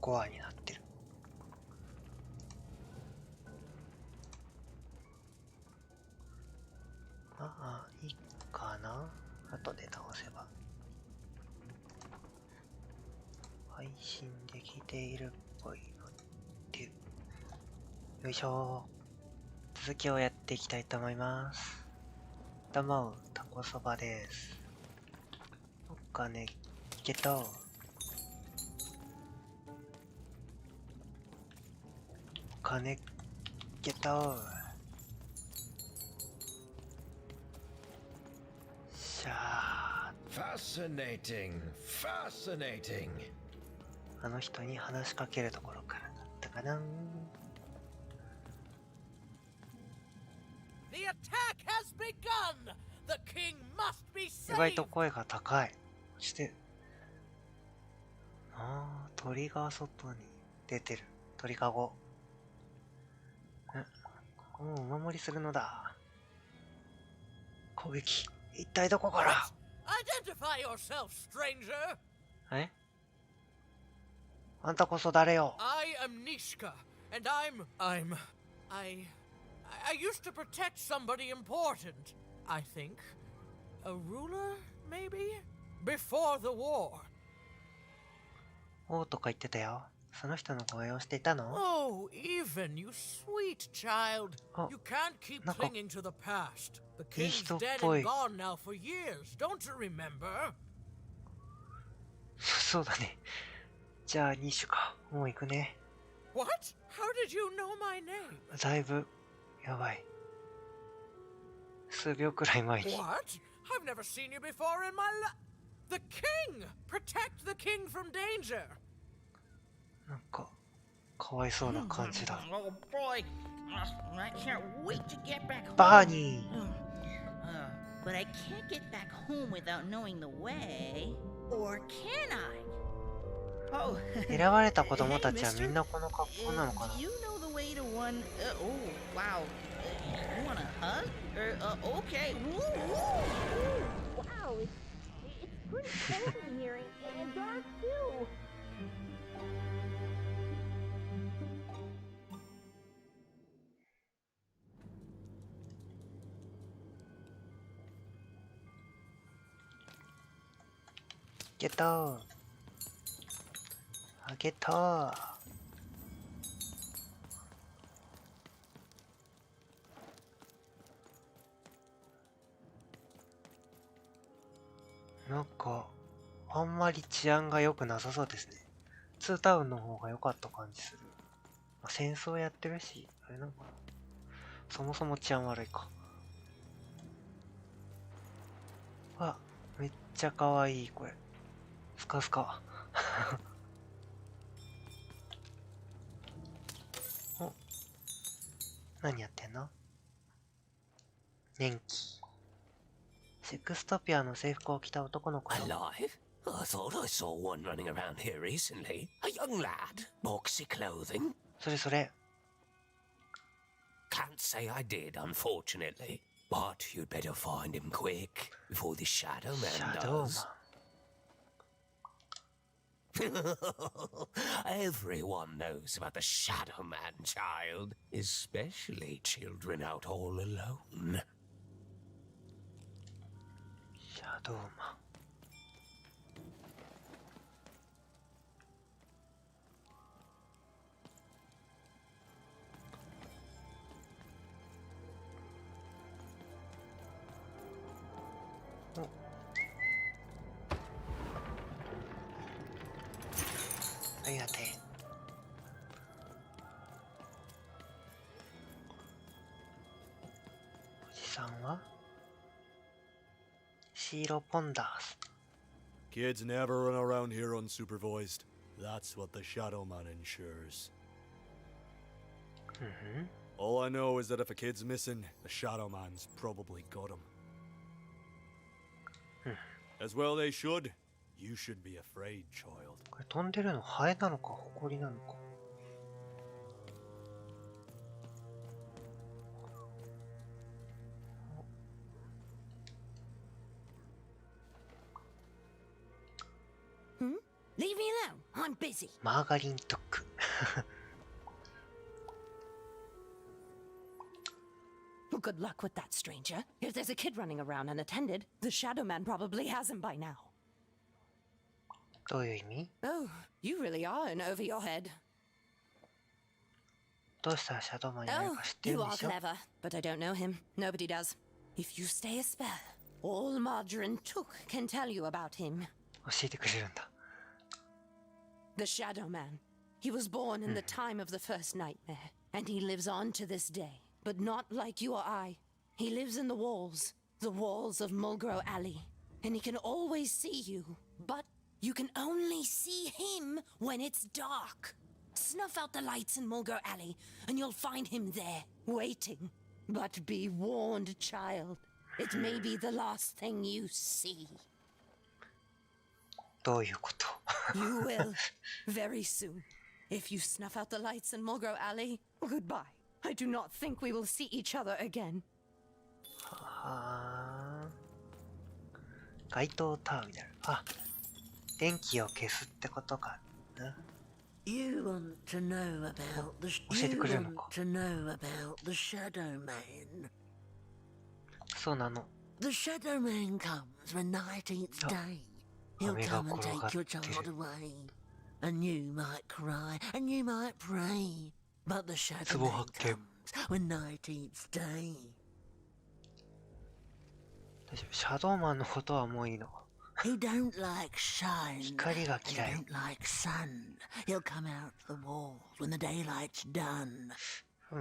コアになってる。まあいいかな、後で倒せば。配信できているっぽいので、よいしょ。続きをやっていきたいと思います。どうも、タコそばです。お金ゲット。お金ゲット。しゃー。Fascinating, fascinating. あの人に話しかけるところからだったかな。The attack has begun. The king must be 意外 saved. と声が高い。そして、鳥が外に出てる。鳥かご。もうお守りするのだ。攻撃。一体どこから？ Identify yourself, stranger. え？あんたこそ誰よ？ I am Nishka, and I used to protect somebody important. I think a ruler, maybe, before the war. 王とか言ってたよ。その人の護衛をしていたの？ Oh, even you sweet child. Oh, You can't keep nako. clinging to the past. The いい king's 人っ dead ぽい。 and gone now for years. Don't you remember? そうだね。じゃあ2種か。もう行くね。 What? How did you know my name? だいぶやばい。数秒くらい前に。 What? I've never seen you before in my life. The king! Protect the king from danger. なんかかわいそうな感じだ。 Oh boy, I can't wait to get back home. バーニー。 But I can't get back home without knowing the way. Or can I? Oh, 選ばれた子供たちはみんなこの格好なのかな？ Do you know the way to one? Oh, wow. You want a hug? Okay. Woo, woo. Wow, it's pretty cold in here and dark too. ゲット。あげた。なんかあんまり治安が良くなさそうですね。ツータウンの方が良かった感じする。まあ、戦争やってるし、あれなのかな。そもそも治安悪いか。わ、めっちゃ可愛いこれ。スカスカ。お、何やってんの？年季。セクストピアの制服を着た男の子よ。 Alive? I thought I saw one running around here recently. A young lad, boxy clothing. それそれ。 Can't say I did, unfortunately. But you'd better find him quick before the Shadow シ Man ャドウマン。 does. Everyone knows about the Shadow Man, child, especially children out all alone. シャドウマン。お、ありがてえ。おじさんはシーロポンダース。 Kids never run around here unsupervised. That's what the Shadow Man ensures. All I know is that if a kid's missing, the Shadow Man's probably got him. As well they should. You should be afraid, child. これ飛んでるのハエなのかホコリなのか。Leaving me alone. I'm busy. マーガリンドッグ。Well, good luck with that, stranger. If there's a kid running around unattended, the Shadow Man probably has him by now. どういう意味？ Oh, you really are in over your head. どうしたらシャドウマンやる Oh, か知ってる you ん are でしょ？ clever, but I don't know him. Nobody does. If you stay a spell, all Margarine Took can tell you about him. 教えてくれるんだ。The Shadow Man. He was born in the time of the first nightmare, and he lives on to this day. But not like you or I. He lives in the walls of Mulgrew Alley. And he can always see you, but you can only see him when it's dark. Snuff out the lights in Mulgrew Alley, and you'll find him there, waiting. But be warned, child. It may be the last thing you see. どういうこと？ You will, very soon. If you snuff out the lights in Mulgrew Alley, goodbye. I do not think we will see each other again. はー。街頭ターミナル。あ、電気を消すってことかな。You want to know about the教えてくれるのか。 to know about the Shadow Man. そうなの。 The Shadow Man comes when night eats day. He'll come and take your child away. And you might cry and you might pray. But the Shadow Man comes when night eats day. 大丈夫。シャドウマンのことはもういいの。 He don't like shine. 光が He 嫌い。 don't like sun. He'll come out the walls when the daylight's done.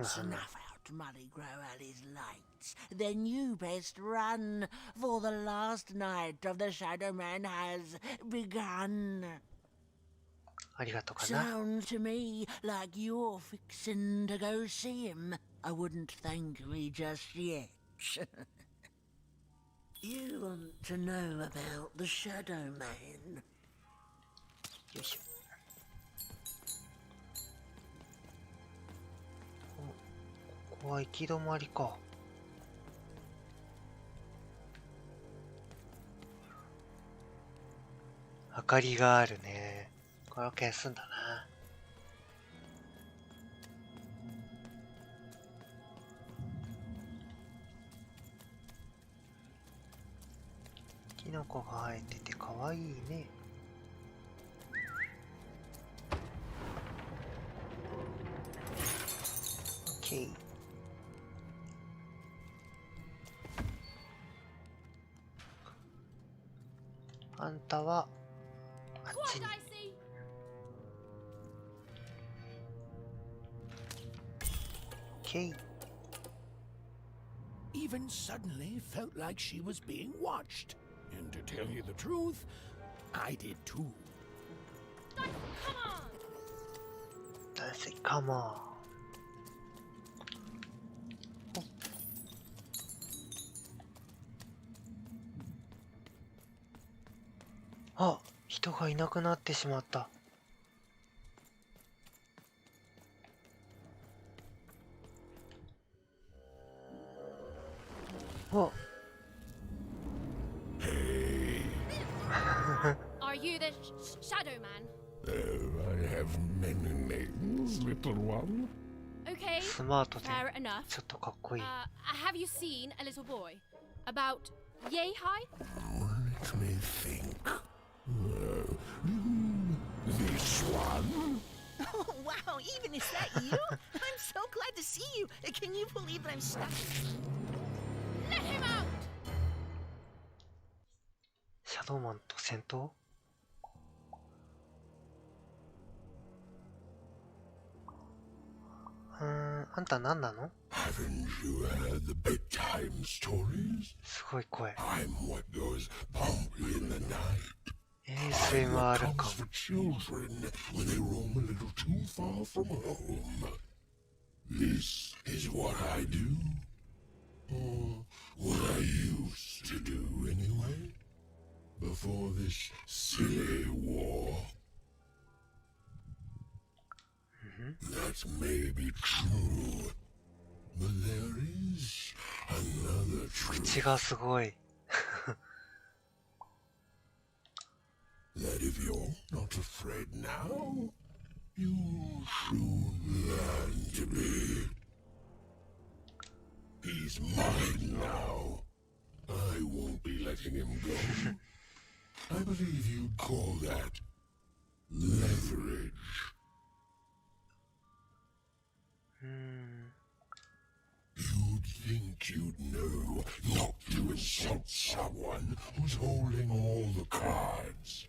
Snuff out Muddy Grow Alley's lights. Then you best run, for the last night of the Shadow Man has begun. ありがとうかな。 Sounds to me like you're fixin' to go see him. I wouldn't thank me just yet. You want to know about the Shadow Man? よいしょ。お、ここは行き止まりか。明かりがあるね。これを消すんだな。キノコが生えててかわいいね。オッケー。あんたはあっちに。Even suddenly felt like she was being watched. And to tell you the truth, I did too. That's it, come on. あ、人がいなくなってしまった。あ。Are you the Shadow Man? I have many names, little one. Okay, スマートで fair enough. ちょっとかっこいい。Have you seen a little boy? About yay high? Let me think. This one? Oh, wow, even is that you? I'm so glad to see you. Can you believe that I'm stuck? Let him out! シャドウマンと戦闘？あんた何なの？ Haven't you heard the bedtime stories? すごい声。 I'm what goes bump in the night. ASMR Comes か for children when they roam a little too far from home. This is what I do. Or what I used to do anyway. Before this silly war. That may be true. But there is another 口 truth. がすごい。 That if you're not afraid right now, you'll soon learn to be. He's mine now. I won't be letting him go. I believe you'd call that leverage. You'd think you'd know not to insult someone who's holding all the cards.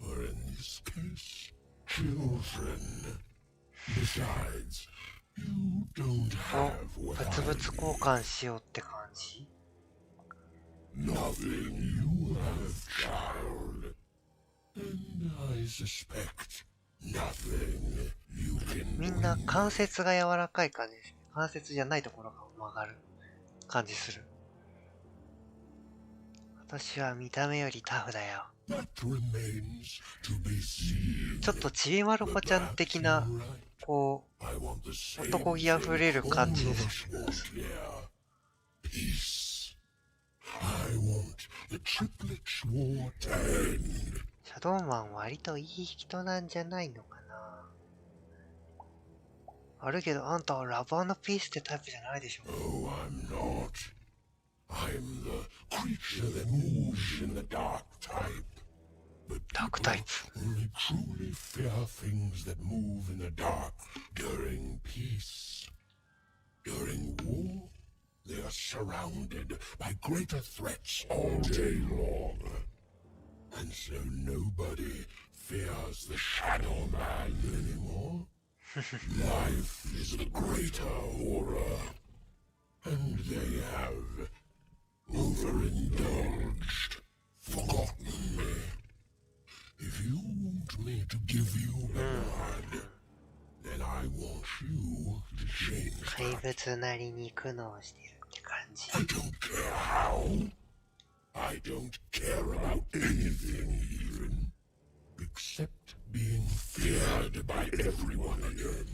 Or in this case, children. Besides, you don't have what 物々交換しようって感じ Nothing you have, child. And I suspect nothing you can みんな関節が柔らかい感じですね。関節じゃないところが曲がる感じする。私は見た目よりタフだよ。That remains to be seen. ちょっとちびまる子ちゃん的な、こう、男気あふれる感じです。Peace. I want the triplets war to end. シャドウマン割といい人なんじゃないのかな。あるけどあんたはラブ&ピースってタイプじゃないでしょ。Oh, I'm not. I'm the creature that moves in the dark type. But Dark people type. only truly fear things that move in the dark during peace. During war, they are surrounded by greater threats all day long. And so nobody fears the Shadow Man anymore. Life is the greater horror. And they have overindulged, forgotten me. If you want me to give you a nod, then I want you to change 怪 that. 物なりに苦悩してるって感じ。 I don't care how. I don't care about anything even, except being feared by everyone again.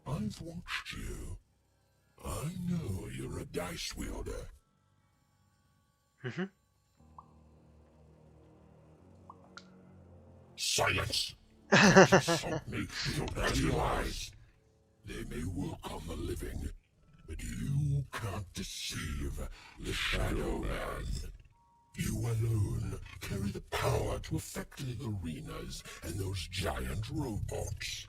I've watched you. I know you're a dice wielder. Silence! Insult me with your bloody lies. They may work on the living, but you can't deceive the Shadow Man. You alone carry the power to affect the arenas and those giant robots.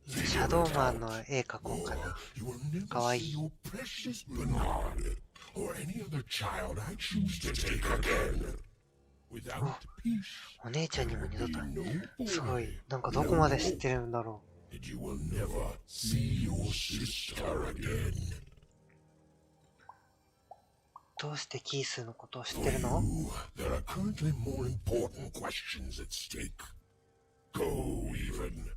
シャドウマンの絵描こうかな。 You will never かわい see い。 your precious Bernard or any other child I choose to take again. Without peace, お姉ちゃんにも二度と no すご boy, い。なんかどこまで知ってるんだろ and you will never see your sister again. う。どうしてキースのことを知ってるの You, there are currently more important questions at stake. Go even.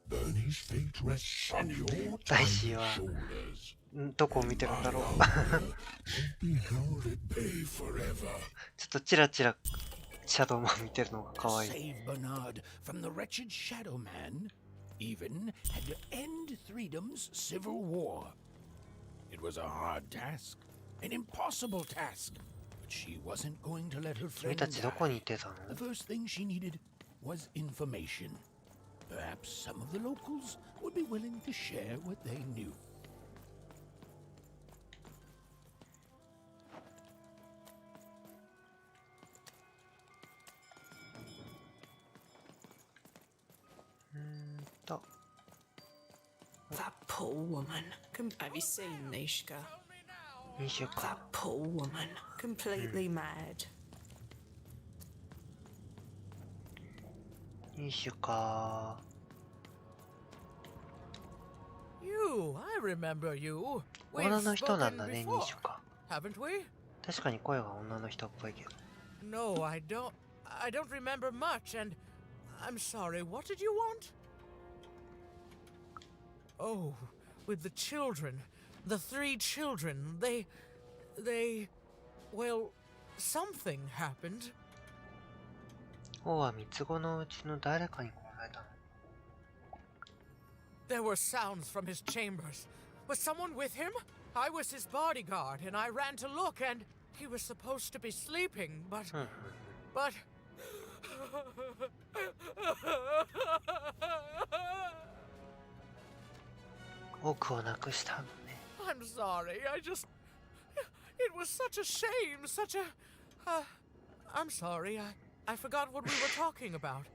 Bernie's fate rests on your 大 tiny 志は shoulders. どこを見てるんだろう。 Won't be held at bay forever. ちょっとチラチラシャドウマン見てるのが可愛い。 Save Bernard from the wretched Shadow Man, even had to end Threedom's civil war. It was a hard task, an impossible task, but she wasn't going to let her 君 friend たちどこに die. いてたの The first thing she needed was information. Perhaps some of the locals would be willing to share what they knew. That poor woman. Have you seen Nishka? 2週間 That poor woman. Completely mad. 2週間 You, I remember you. 女の人なんだ spoken ね before, 2週間 haven't we? 確かに声が女の人っぽいけど No, I don't remember much, and I'm sorry. What did you want? Oh, with the children, the 3 children, well, something happened. 王は三つ子のうちの誰かに殺されたの There were sounds from his chambers. Was someone with him? I was his bodyguard, and I ran to look, and he was supposed to be sleeping, but 多くをなくしたのね。I'm sorry. It was such a shame, such a. I'm sorry. I forgot what we were talking about.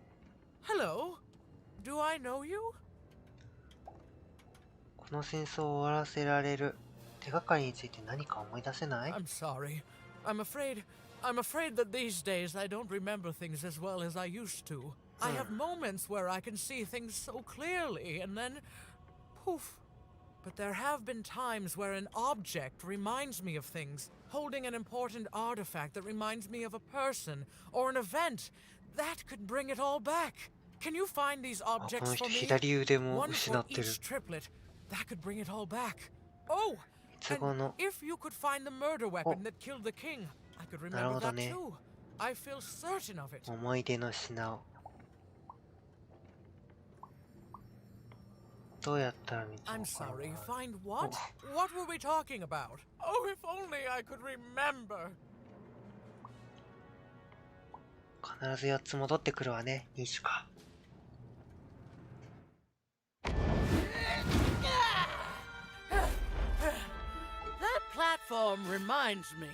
Hello? Do I know you? この戦争を終わらせられる手がかりについて何か思い出せない？ I'm sorry. I'm afraid that these days I don't remember things as well as I used to. I have moments where I can see things so clearly, and then poof. But there have been times where an object reminds me of things, holding an important artifact that reminds me of a person or an event. That could bring it all back. Can you find these あ、こ objects の for 人 me? 左腕も One 失 for ってる。 each triplet. That could bring it all back. Oh, 三つ子 and の if you could find the murder weapon that killed the king, I could なる remember ほど that ね。 too. I feel certain of it. 思い出の品をどうやったら見つかる I'm かな。 sorry, find what? What were we talking about? Oh, if only I could remember. 必ず4つ戻ってくるわね、ニシュカ。 That platform reminds me.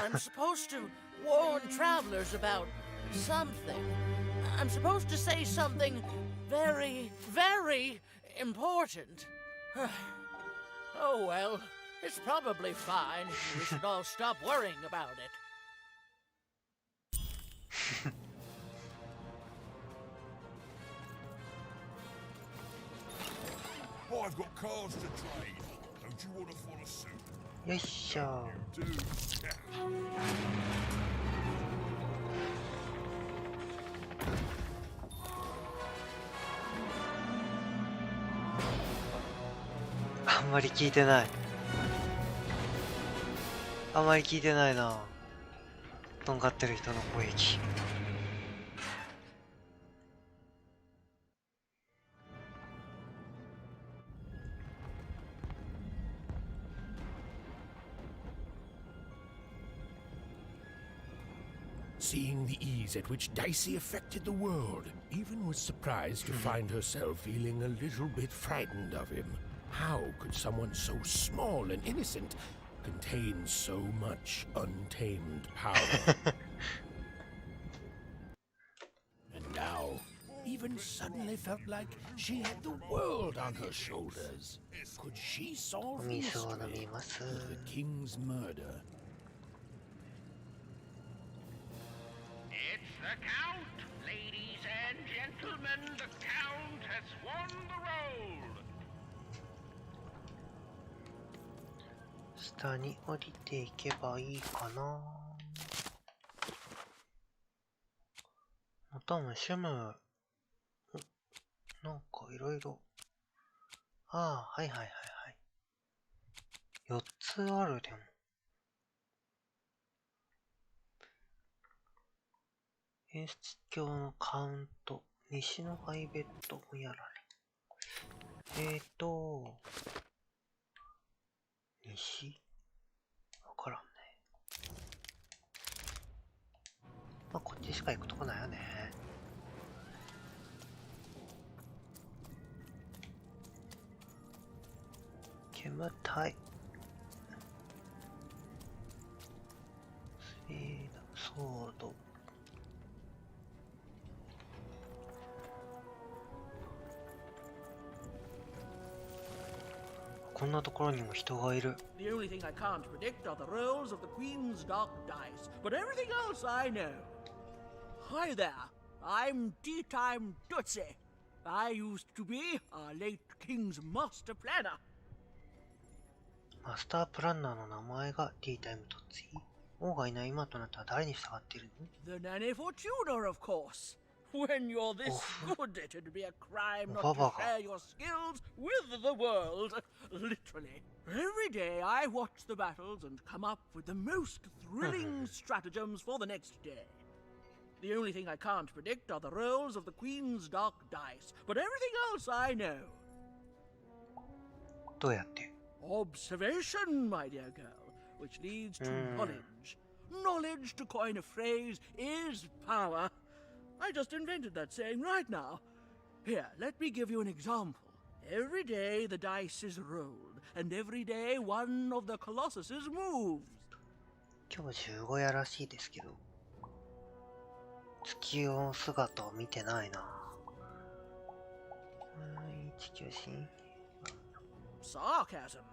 I'm supposed to warn travelers about something. I'm supposed to say something very, very important. Oh well, it's probably fine. We should all stop worrying about it. I've got cars to trade. Don't you want to follow suit? よいしょ。 Do. あんまり聞いてない。あんまり聞いてないな。とんがってる人の攻撃。Seeing the ease at which Dicey affected the world, Even was surprised to find herself feeling a little bit frightened of him. How could someone so small and innocent contain so much untamed power? And now, Even suddenly felt like she had the world on her shoulders. Could she solve the お水を飲 mystery みます。 of the king's murder? It's the Count! Ladies and gentlemen, the Count has won the roll! 下に降りていけばいいかな。またも趣味、なんかいろいろ。ああ、はいはいはいはい。4つあるでも。演出鏡のカウント、西のハイベッドもやられ。西わからんね。まあ、こっちしか行くとこないよね。煙たい。ソード。こんなところにも人がいる。 The only thing I can't predict are the rolls of the Queen's dark dice, but everything else I know. Hi there, I'm Tea Time Tootsie. I used to be our late King's master planner. マスタープランナーの名前がティータイムトッツィ。王がいない今となったら誰に従っているの？ The Nanny Fortuna, of course. When you're this good, it'd be a crime not to Baba. share your skills with the world. Literally. Every day I watch the battles and come up with the most thrilling stratagems for the next day. The only thing I can't predict are the rolls of the Queen's dark dice, but everything else I know. どうやって？ Observation, my dear girl, which leads to knowledge. Knowledge, to coin a phrase, is power. I just invented that saying right now. Here, let me give you an example. Every day the dice is rolled, and every day one of the colossuses moves. 今日15夜らしいですけど、月の姿を見てないな。地球神。Sarcasm.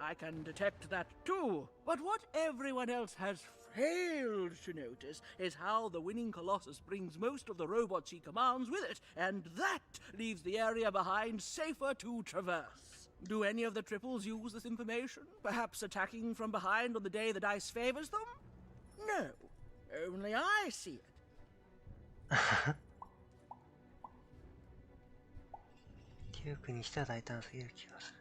I can detect that too. But what everyone else has failed to notice is how the winning Colossus brings most of the robots he commands with it, and that leaves the area behind safer to traverse. Do any of the triples use this information? Perhaps attacking from behind on the day the dice favors them? No. Only I see it. デュークにしては大胆すぎる気がする。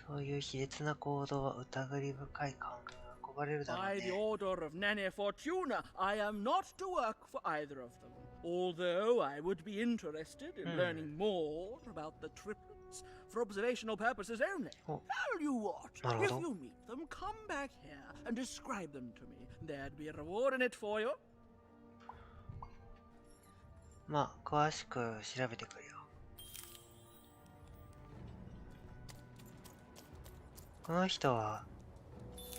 そういう卑劣な行動は疑り深い考えが運ばれるだろう By the ね。order of Nane Fortuna, I am not to work for either of them. Although I would be interested in learning more about the triplets for observational purposes only. Tell you what, if you meet them, come back here and describe them to me. There'd be a reward in it for you. まあ、詳しく調べてくれよ。この人は、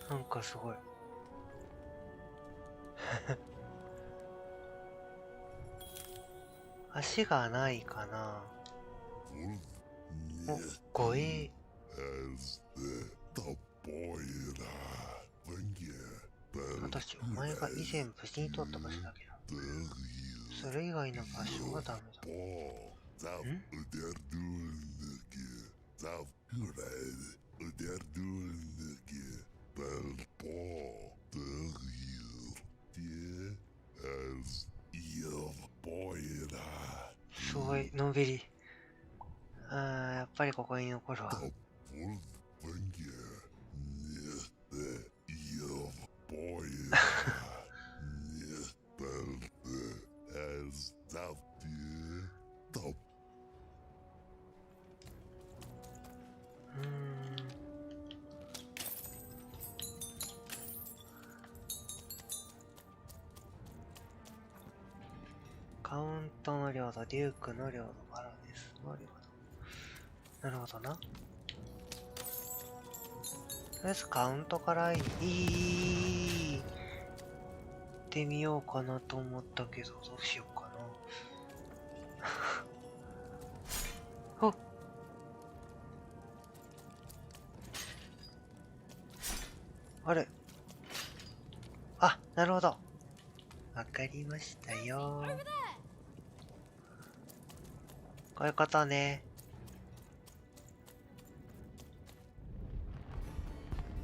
なんかすごい。足がないかな。お、護衛。私、お前が以前無事に取った場所だけど。それ以外の場所はダメだ。んすごい、のんびり。やっぱりここに残るわ。カウントの領土、デュークの領土、バラデスの領土。なるほどな。とりあえずカウントから行ってみようかなと思ったけど、どうしようかな。ほっ。あれ。あ、なるほど。わかりましたよ。こういうことね。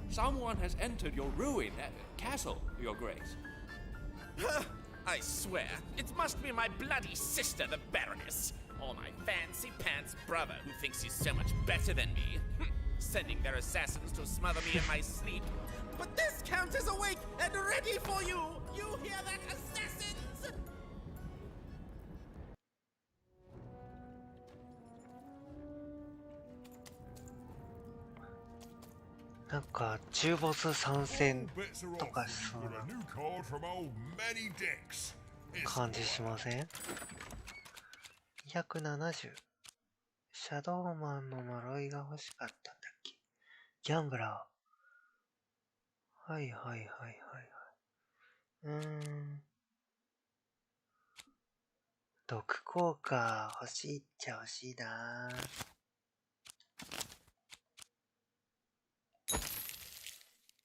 Someone has entered your ruin, castle, Your Grace. I swear, it must be my bloody sister, the Baroness, or my fancy pants brother who thinks he's so much better than me, sending their assassins to smother me in my sleep. But this count is awake and ready for you! You hear that, assassins?なんか中ボス参戦とかしそうな感じしません ?270 シャドウマンの呪いが欲しかったんだっけ。ギャンブラー。はいはいはいはいはい。毒効果欲しいっちゃ欲しいな。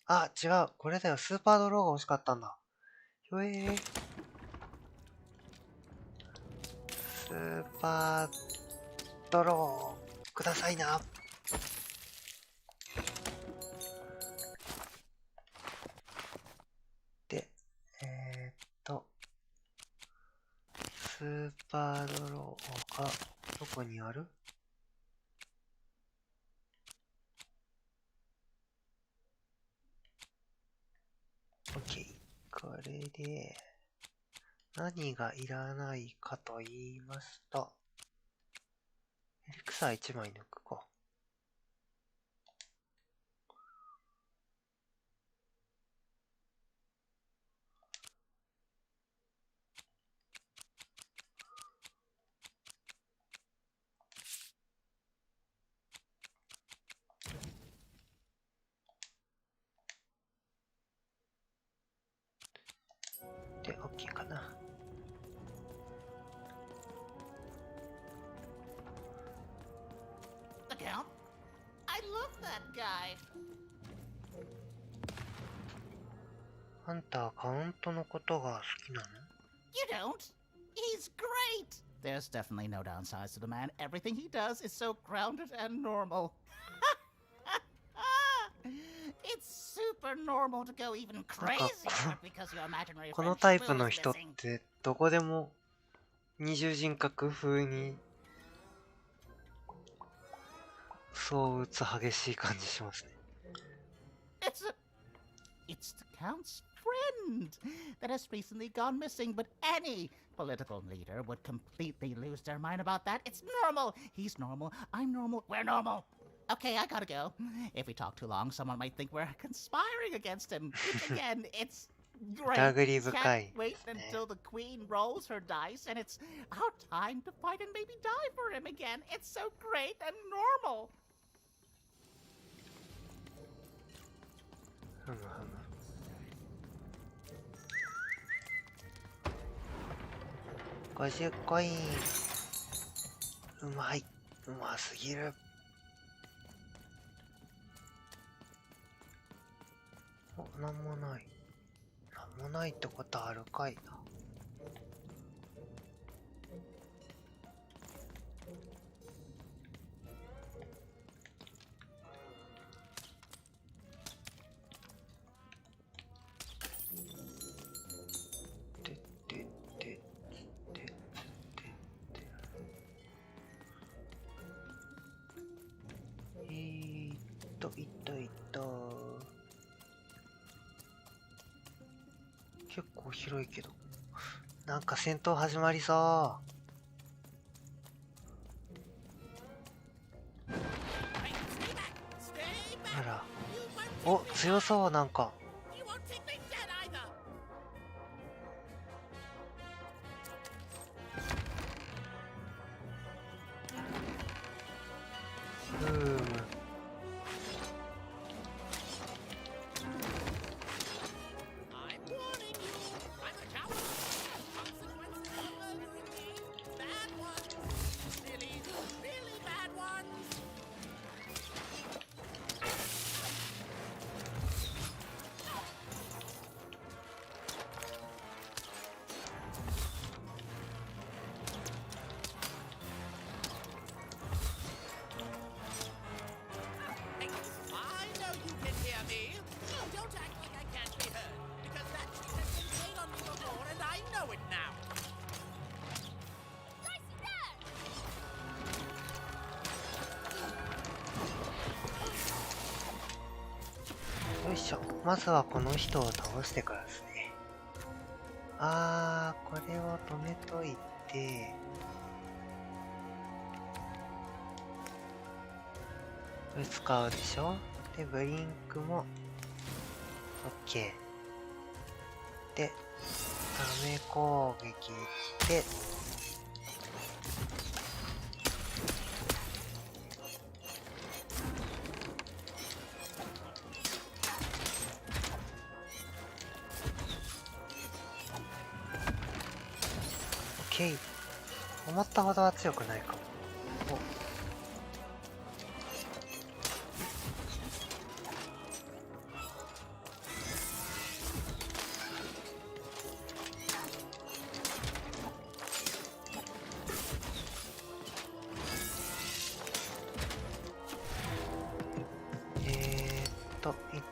あ、違う。これだよ。スーパードローが欲しかったんだ。スーパードローくださいな。で、スーパードローがどこにある？OK。これで、何がいらないかと言いますと、エリクサー1枚抜くか。guy. あんたはカウントのことが好きなの？ You don't. He's great. There's definitely no downsides to the man. Everything he does is so grounded and normal. It's super normal to go even crazier because your imaginary この friend タイプ Shmoo の is 人っ missing. てどこでも二重人格風にそう打つ激しい感じしますね。It's the Count's friend that has recently gone missing, but any political leader would completely lose their mind about that. It's normal. He's normal. I'm normal. We're normal. Okay, I gotta go. If we talk too long, someone might think we're conspiring against him. Which again, it's great. Can't wait until the queen rolls her dice, and it's our time to fight and maybe die for him again. It's so great and normal. ふむふむ。50コイン。うまい。うますぎる。お、なんもない。なんもないってことあるかいな。結構広いけど、なんか戦闘始まりそう。あら、お、強そう。なんかよいしょ。まずはこの人を倒してからですね。これを止めといて、これ使うでしょ。で、ブリンクも OK で、ため攻撃で思ったほどは強くないかも。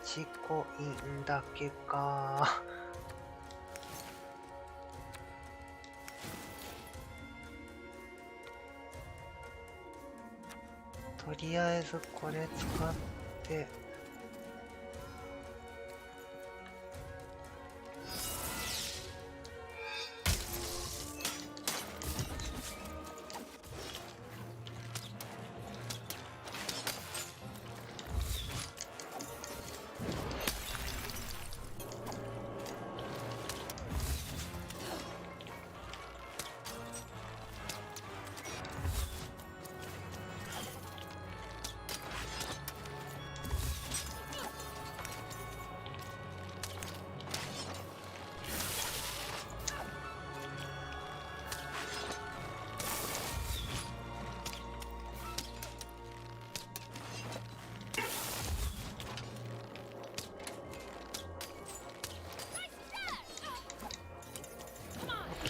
1コインだけか。とりあえずこれ使って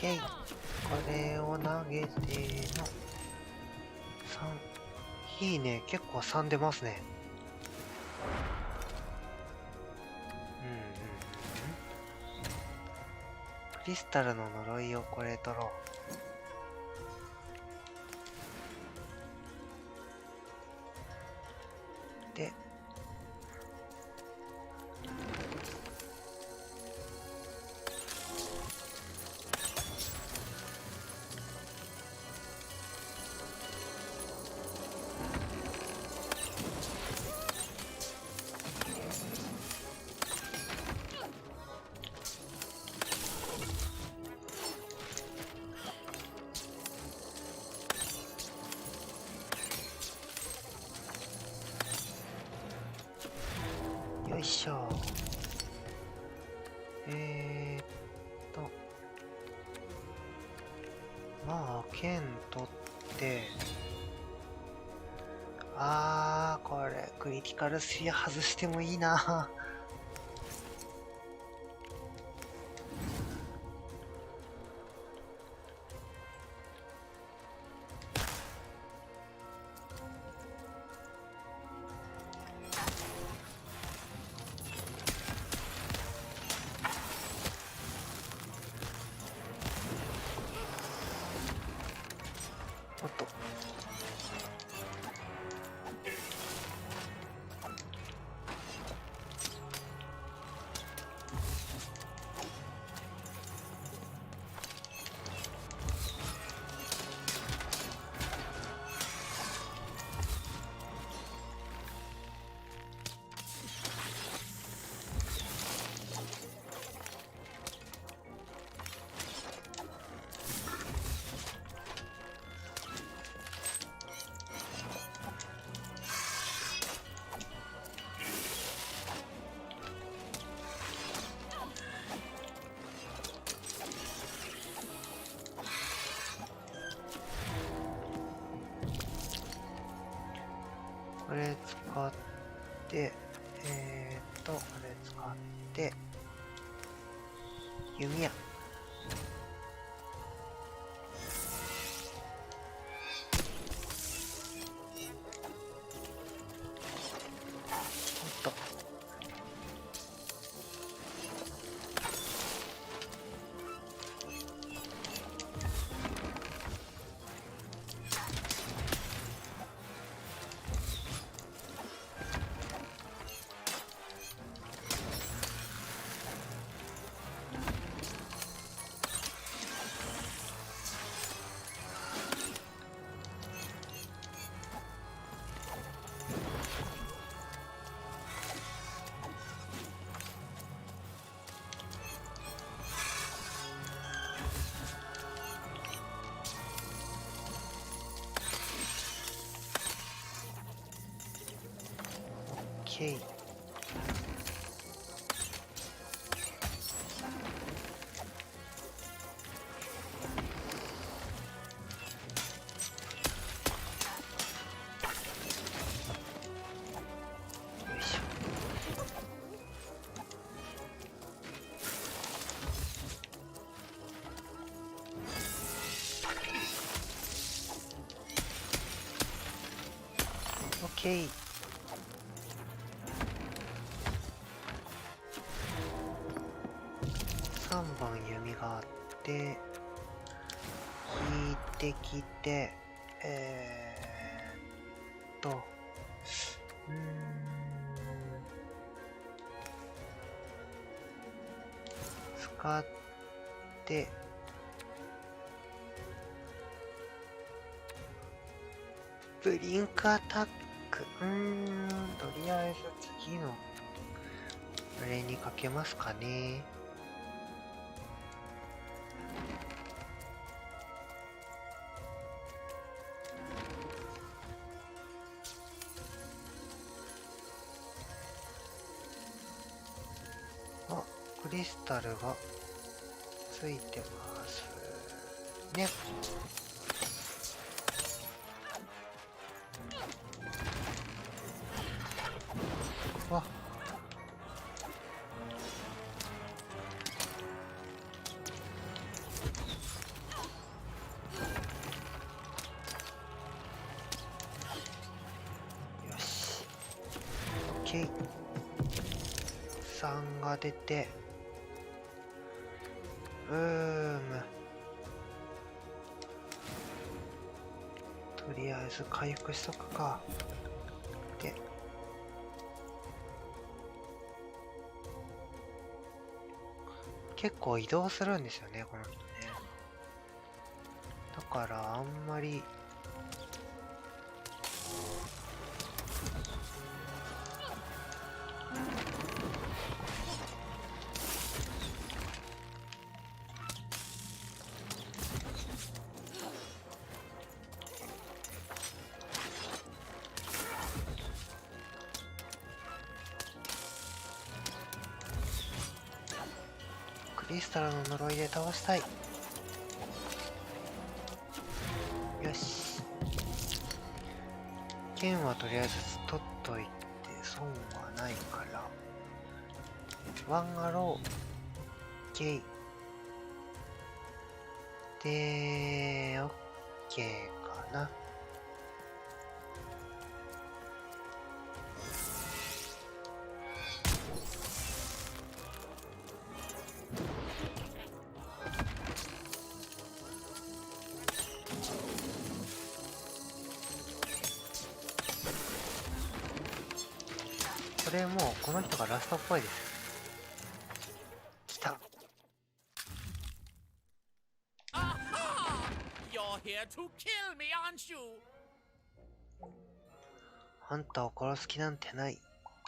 ケー。これを投げての3。いいね、結構3出ますね。クリスタルの呪いをこれ取ろう。で、よいしょ。まあ剣取って、これクリティカルスフィア外してもいいな。おっと。これ使って、これ使って、弓矢。おっと。OK。OK。3本弓があって、引いてきて、使って、ブリンクアタック。とりあえず次の、あれにかけますかね。クリスタルがついてますね。わっ。OK。3が出て、とりあえず回復しとくか。で、結構移動するんですよね、この人ね。だからあんまりクリスタルの呪いで倒したい。よし。剣はとりあえず取っといて損はないから。ワンアロー。OK。で、OK かな。これもうこの人がラストっぽいです。来た。You're here to kill me, aren't you? あんたを殺す気なんてない。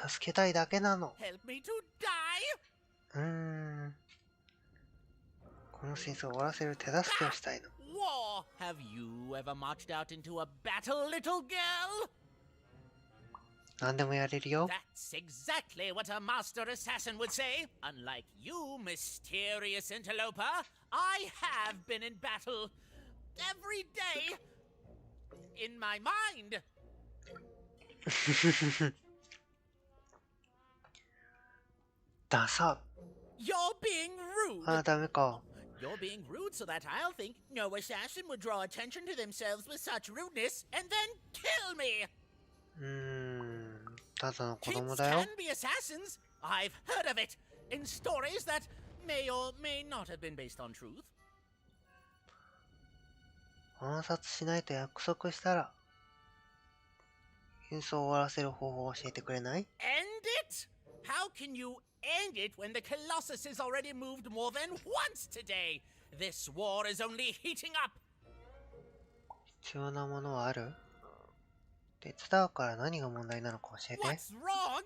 助けたいだけなの。Help me to die? この戦争を終わらせる手助けをしたいの。War! Have you ever marched out into a battle, little girl? 何でもやれるよ。 That's exactly what a master assassin would say. Unlike you, mysterious interloper, I have been in battle every day in my mind. ダサ。 You're being rude. あ、ダメか。 You're being rude so that I'll think no assassin would draw attention to themselves with such rudeness and then kill me. ただの子 Kids 供だよ。 can be assassins. I've heard of it in stories that may or may not have been based on truth. 暗殺しないと約束したら、戦争を終わらせる方法を教えてくれない？ End it? How can you end it when the Colossus has already moved more than once today? This war is only heating up. 必要なものはある？手伝うから何が問題なのか教えて。 What's wrong?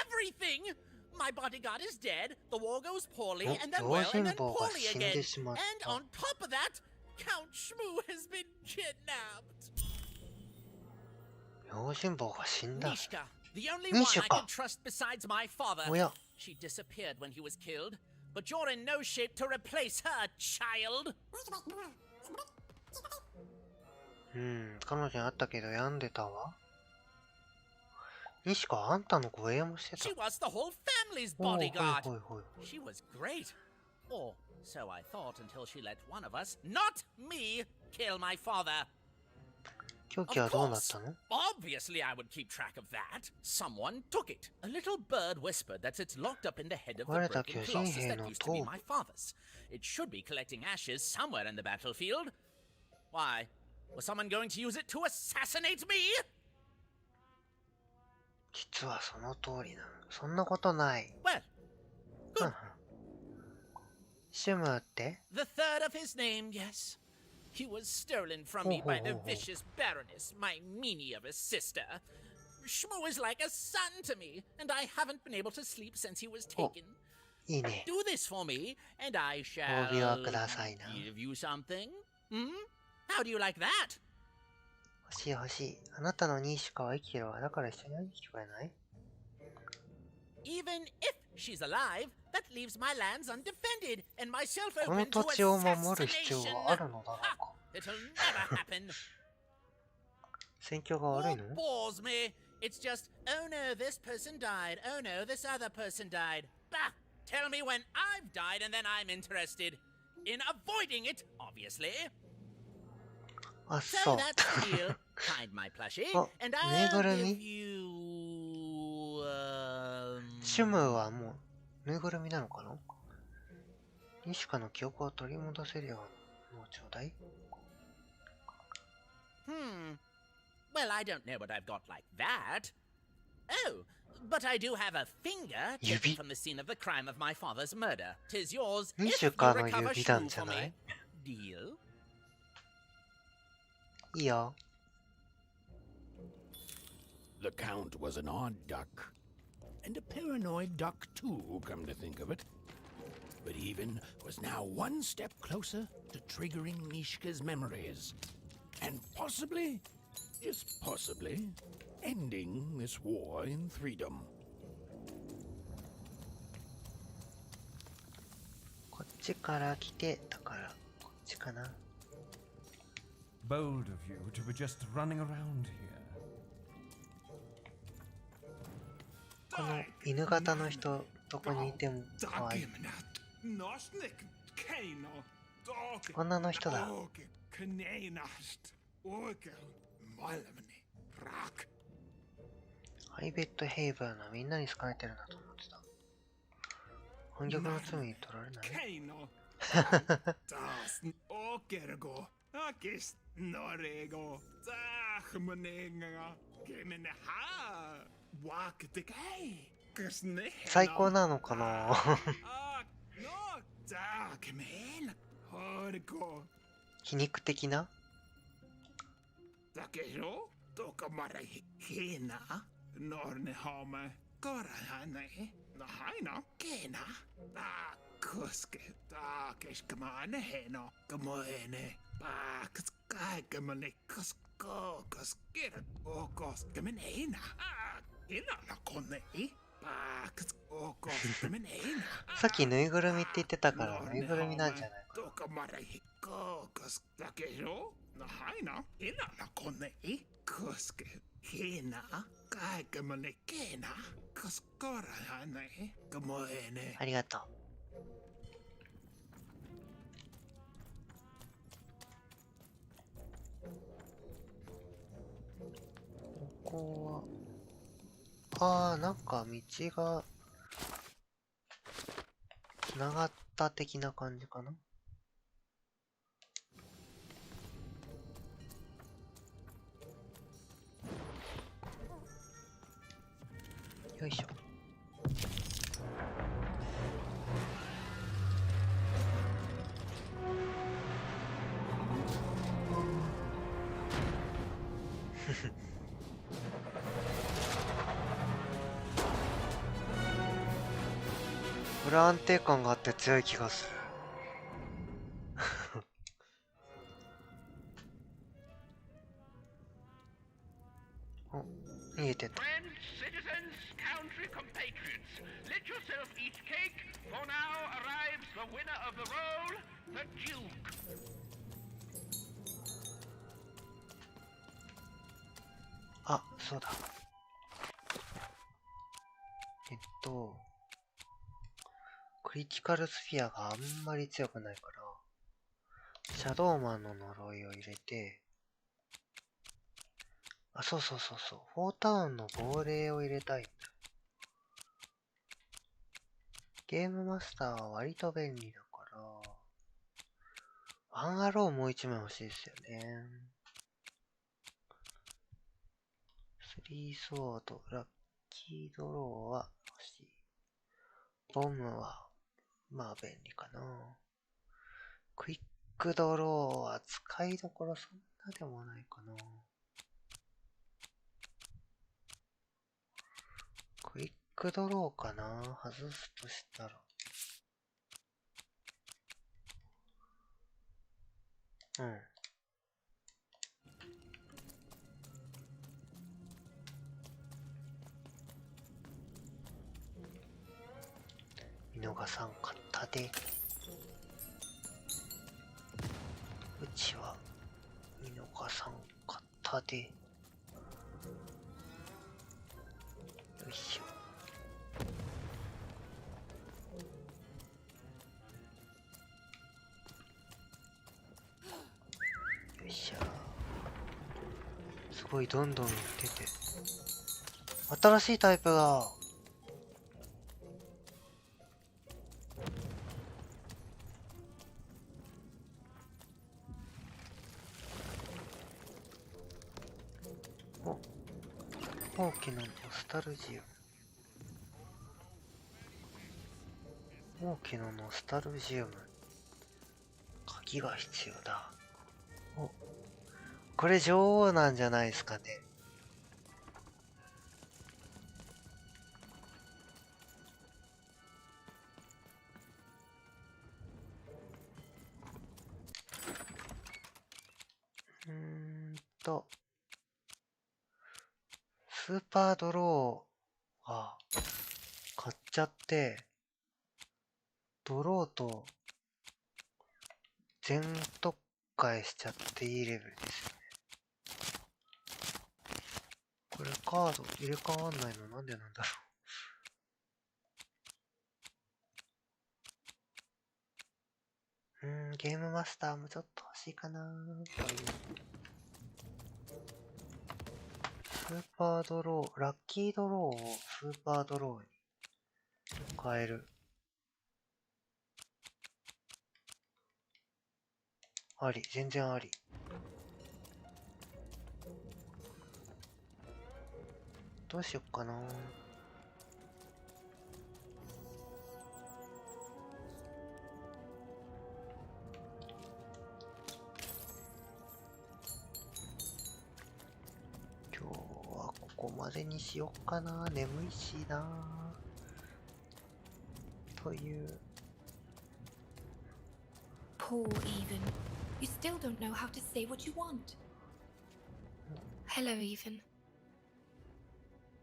Everything! My bodyguard is dead, the war goes poorly, and then 用 well, 心 and then 棒が poorly 死んで again. しまっ And た。 on top of that, Count Shmoo has been kidnapped. 用心棒が死んだ。 Mishka, the only one I Mishka. can trust besides my father. おや。 She disappeared when he was killed, but you're in no shape to replace her, child. 彼女に会ったけど病んでたわ。にしかあんたの護衛もしてた。 She was the whole family's おう、 bodyguard. ほいほいほい。 She was great. Or so I thought until she let one of us, not me, kill my father. 凶器はどうなったの？ Obviously, I would keep track of that. Someone took it. A little bird whispered that it's locked up in the head of the broken colossus that used to be my father's. It should be collecting ashes somewhere in the battlefield. Why? Was someone going to use it to assassinate me? 実はその通りなの。そんなことない。 Well, good. シュムって？ The third of his name, yes. He was stolen from me by the vicious Baroness, my meanie of a sister. Shmoo is like a son to me, and I haven't been able to sleep since he was taken. いいね。 Do this for me, and I shall 褒美はくださいな。 give you something. Hmm? How do you like that? 欲しい欲しい。あなたのニシカは生きてるわ。だから一緒に会いに来てくれない？ Even if she's alive, that leaves my lands undefended and myself この open 土 to 地を守る assassination. 必要はあるのだろうか。 It'll never happen. 戦況が悪いの？ What bores me? It's just, oh no, this person died. Oh no, this other person died. Bah! Tell me when I've died and then I'm interested. In avoiding it, obviously. あ、 So そう。 that's the deal. Find my plushie, あ、 and ぬいぐ I'll る give み？ you... シュムはもうぬいぐるみなのかな。ニシカの記憶を取り戻せるようなのをちょうだい。Well, I don't know what I've got like that. Oh, but I do have a finger taken from the scene of the crime of my father's murder. 'Tis yours if you ニシカの recover 指なん shoe じゃ for ない？ me. Deal? いいよ。The Count was an odd duck, and a paranoid duck too, come to think of it. But Even was now one step closer to triggering Mishka's memories, and possibly, just possibly, ending this war in Threedom. こっちから来て、だからこっちかな。Bold of you to be just running around here. この犬型の人、どこにいても可愛い。女の人だ。ハイベッドヘイブンはみんなに好かれてるなと思ってた。反逆の罪に取られない？最高なのかな。皮肉的な。さっきぬいぐるみって言ってたからぬいぐるみなんじゃないかな。ありがとう。ここはなんか道がつながった的な感じかな。よいしょ。これ安定感があって強い気がする。お、逃げてった。Country compatriots, let yourself eat cake, for now arrives the winner of the role, the Duke. あ、そうだ。クリティカルスフィアがあんまり強くないから、シャドウマンの呪いを入れて、あ、そう、フォータウンの亡霊を入れたいんだ。ゲームマスターは割と便利だから、ワンアローもう一枚欲しいですよね。スリーソード、ラッキードローは欲しい。ボムは、まあ便利かな。クイックドローは使いどころそんなでもないかな。クイックドローかな。外すとしたら。うん。見逃さんかったで。うちは見逃さんかったで。よいしょ。よいしょ。すごいどんどん出て。新しいタイプだ。お、大きなノスタルジウム。大きなノスタルジウム。鍵が必要だ。お、これ女王なんじゃないですかね。スーパードローは買っちゃって、ドローと全特化しちゃっていいレベルですよね。これカード入れ替わんないのなんでなんだろう。ゲームマスターもちょっと欲しいかなという。スーパードロー、ラッキードローをスーパードローに変える。あり、全然あり。どうしよっかな。今日はここまでにしよっかな。眠いしな。という。Poor Even. You still don't know how to say what you want. Hello, Even.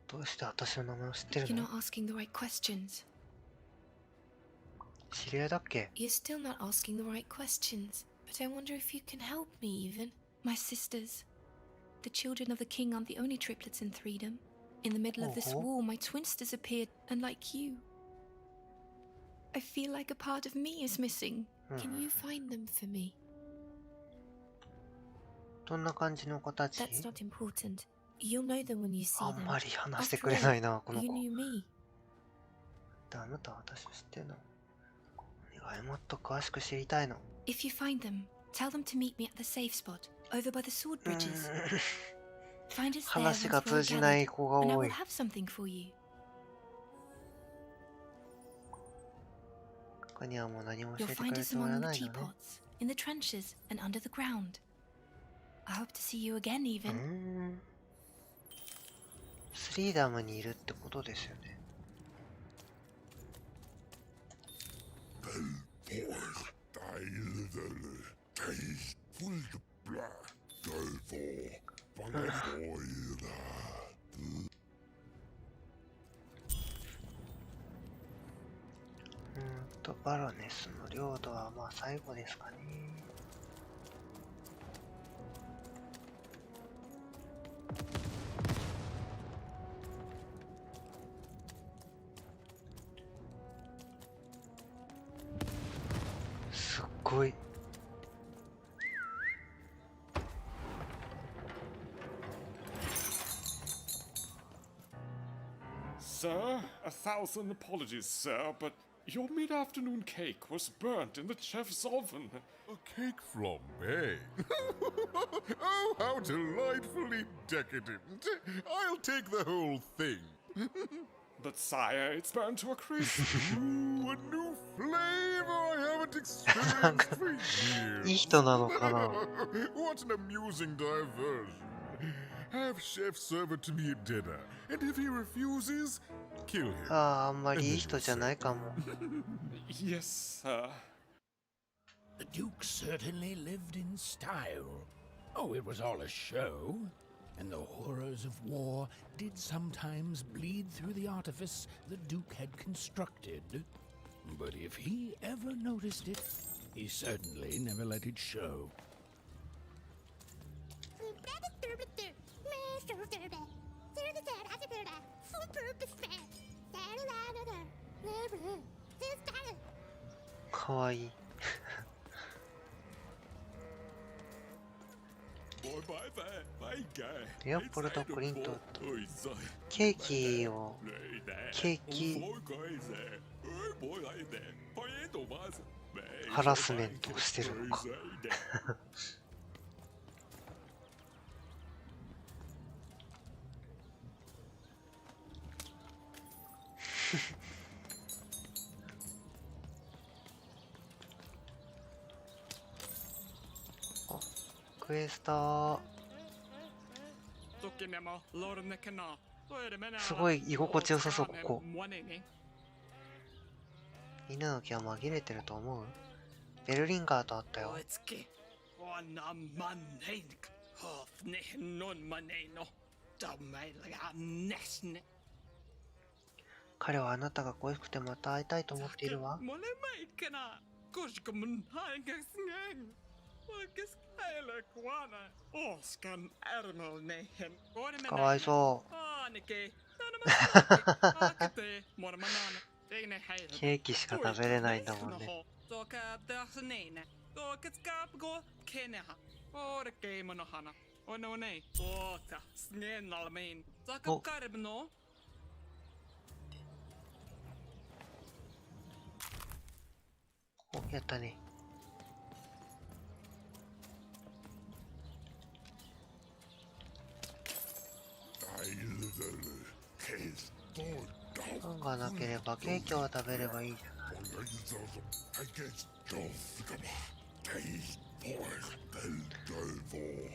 どうして私の名前を知ってる You're の？ not asking the right questions. 知り合いだっけ？ You're still not asking the right questions. But I wonder if you can help me, Even. My sisters. The children of the king aren't the only triplets in Threedom. In the middle of this war, my twins disappeared, unlike you. I feel like a part of me is missing. Can you find them for me? どんな感じの子たち？ That's not important. You'll know them when you see あ them. んまり話して After くれ all, ないな、この you 子。 knew me. あなたは私を知ってるの？お願い、もっと詳しく知りたいの。If you find them, tell them to meet me at the safe spot, over by the sword bridges. Find us there 話 once が we're 通じない gathered, 子が and I 多 will い。 have something for you. 他にはもう何も教 You'll えてく find れる us つもりは among な the いのね。 teapots, in the trenches, and under the ground. I hope to see you again, even. スリーダムにいるってことですよね。バロネスの領土はまあ最後ですかね。すっごい。Sir, 1,000 apologies, sir, but your mid-afternoon cake was burnt in the chef's oven. A cake flambe? Oh, how delightfully decadent. I'll take the whole thing. But sire, it's burnt to a crisp. Ooh, a new flavor I haven't experienced for years. いい人なのかな？ What an amusing diversion. Have chef serve it to me at dinner, and if he refuses, kill him. あんまりいい人じゃないかも。Yes, sir. The Duke certainly lived in style. Oh, it was all a show. And the horrors of war did sometimes bleed through the artifice the Duke had constructed. But if he ever noticed it, he certainly never let it show. Kawaii. レオポルト・クリントンとケーキをハラスメントをしてるのか。クエストすごい居心地よさそう、ここ。犬の毛は紛れてると思う？ベルリンガーとあったよ。彼はあなたが恋しくてまた会いたいと思っているわ。かわいそう。ケーキしか食べれないんだもんね。お、やったね。パンがなければケーキを食べればいいじゃない。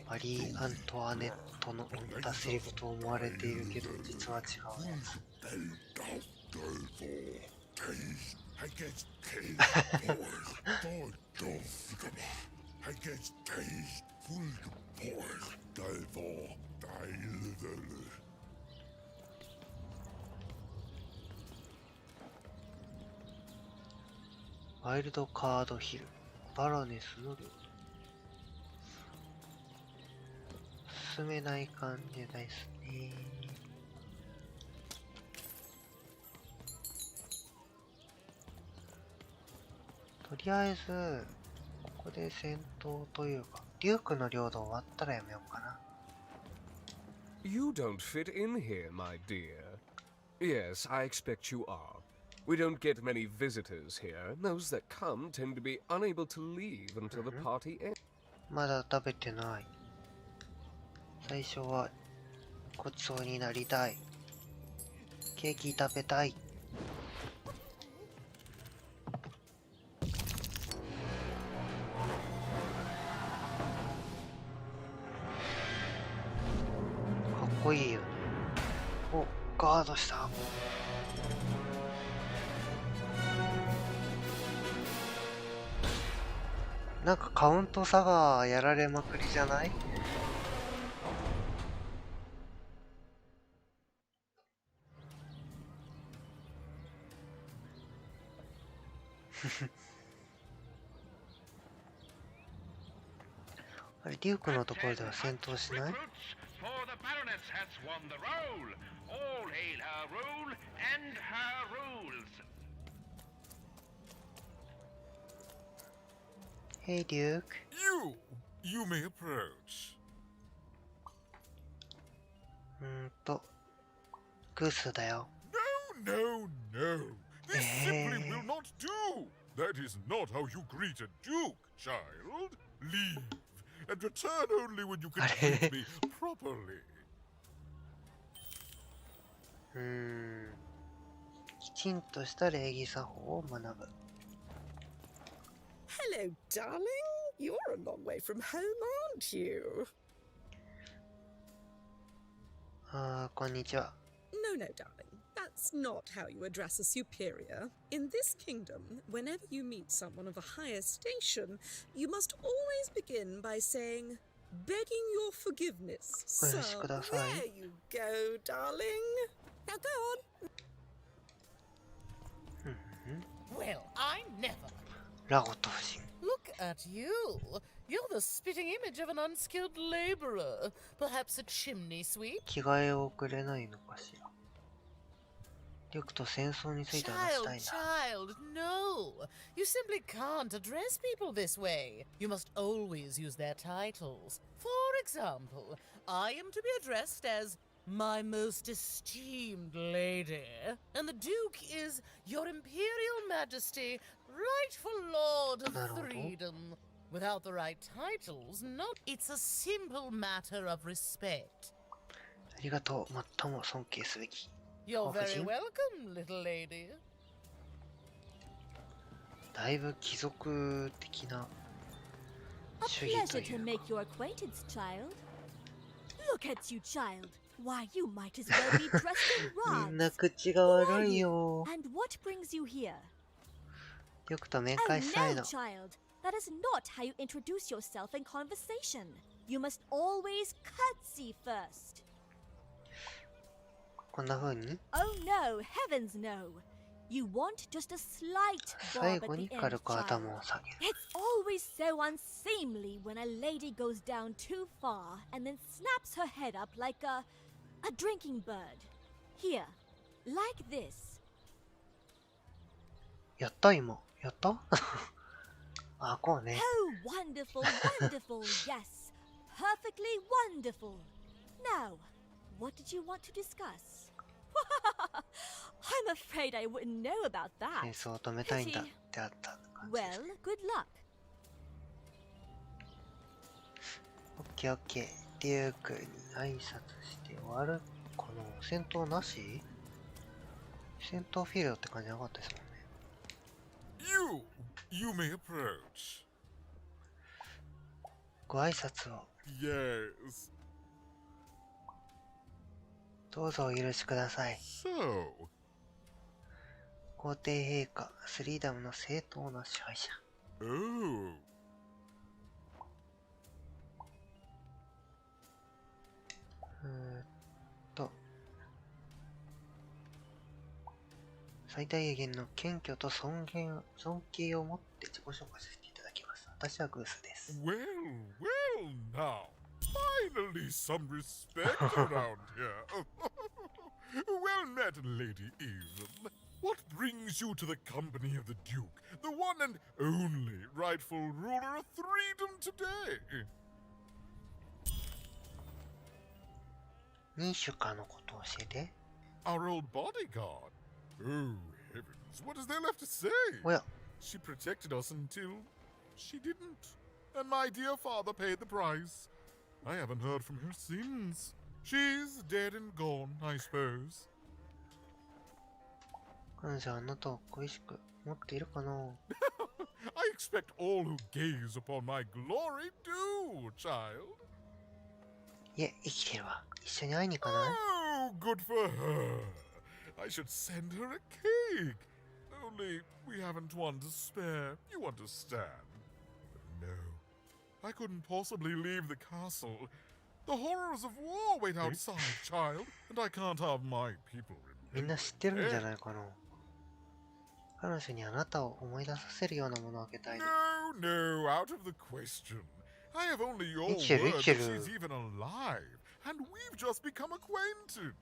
マリー・アントワネットの言ったセリフと思われているけど、実は違うやつ。ワイルドカードヒル、バロネスの領土。進めない感じですね。とりあえずここで戦闘というか、デュークの領土終わったらやめようかな。You don't fit in here, my dear. Yes, I expect you are. We don't get many visitors here. Those that come tend to be unable to leave until the party ends. まだ食べてない。最初はごちそうになりたい。ケーキ食べたい。かっこいいよね。お、ガードした。なんかカウント差がやられまくりじゃない？あれ、デュークのところでは戦闘しない？Hey, Duke. You may approach. グースだよ。No, no. This simply will not do. That is not how you greet a duke, child. Leave and return only when you can greet me properly. きちんとした礼儀作法を学ぶ。Hello, darling. You're a long way from home, aren't you? こんにちは。No, no, darling. That's not how you address a superior. In this kingdom, whenever you meet someone of a higher station, you must always begin by saying, begging your forgiveness. So, there you go, darling. Now go on. Well, I never. ラゴット夫人。 Look at you. You're the spitting image of an unskilled laborer. Perhaps a chimney sweep? 着替えをくれないのかしら。デュークと戦争について話したいな。 Child, no. You simply can't address people this way. You must always use their titles. For example, I am to be addressed as my most esteemed lady, and the Duke is Your Imperial Majesty, rightful Lord of Freedom. Without the right titles, it's a simple matter of respect. ありがとう。最も尊敬すべき。You're very 夫人 welcome, little lady. だいぶ貴族的な A 主義と pleasure い to う make your acquaintance, child. Look at you, child. Why, you might as well be dressed in みんな rags. 口が Who are 悪い you? よ。 And what brings you here? よくと面 Oh 会したい no, の。 child. That is not how you introduce yourself in conversation. You must always curtsy first. こんな風に Oh no, heavens no. You want just a slight 最 bob 後 at に the end, 軽く child. 頭を下げる。 It's always so unseemly when a lady goes down too far and then snaps her head up like a drinking bird. Here, like this. やった今。やったあ、こうね。 Oh, wonderful, wonderful, yes. Perfectly wonderful. Now, what did you want to discuss? I'm afraid I wouldn't know about 戦 that. 争を止めたいんだってあった感じです Well, ね。good luck. オッケーオッケー。デュークに挨拶して終わるかな。戦闘なし戦闘フィールドって感じなかったですもんね。You may approach. ご挨拶を Yes. どうぞお許しください。 So, 皇帝陛下、スリーダムの正当な支配者。 oh, と最大限の謙虚と尊敬を持って自己紹介させていただきます。私はグースです。 well, now. Finally, some respect around here. Well met, Lady Eve. What brings you to the company of the Duke, the one and only rightful ruler of Freedom today? 民主化のことを教えて。 Our old bodyguard. Oh, heavens, what is there left to say? おや、 She protected us until she didn't. And my dear father paid the price. I haven't heard from her since. She's dead and gone, I suppose. 彼女はあなたを恋しく思っているかな I expect all who gaze upon my glory do, child. いえ、生きてるわ。一緒に会いに行かない Oh, good for her. I should send her a cake. Only we haven't one to spare, you understand. But no, I couldn't possibly leave the castle. The horrors of war wait outside, child, and I can't have my people みんな知ってるんじゃないかな彼女にあなたを思い出させるようなものをあげたい。 No, no, out of the question. I have only your 生きてる word 生 that きてる she's even alive, and we've just become acquainted.